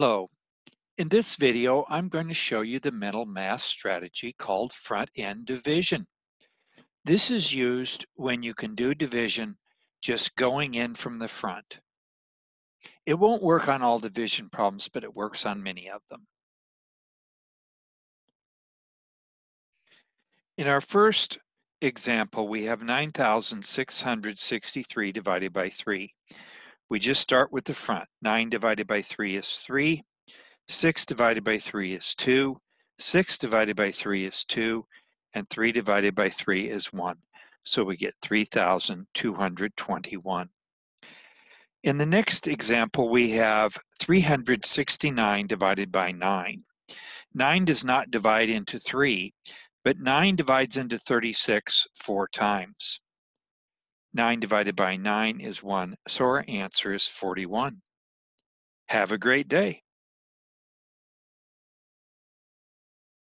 Hello. In this video, I'm going to show you the mental math strategy called front-end division. This is used when you can do division just going in from the front. It won't work on all division problems, but it works on many of them. In our first example, we have 9,663 divided by 3. We just start with the front. 9 divided by 3 is 3. 6 divided by 3 is 2. 6 divided by 3 is 2. And 3 divided by 3 is 1. So we get 3,221. In the next example, we have 369 divided by 9. 9 does not divide into 3, but 9 divides into 36 4 times. 9 divided by 9 is 1, so our answer is 41. Have a great day.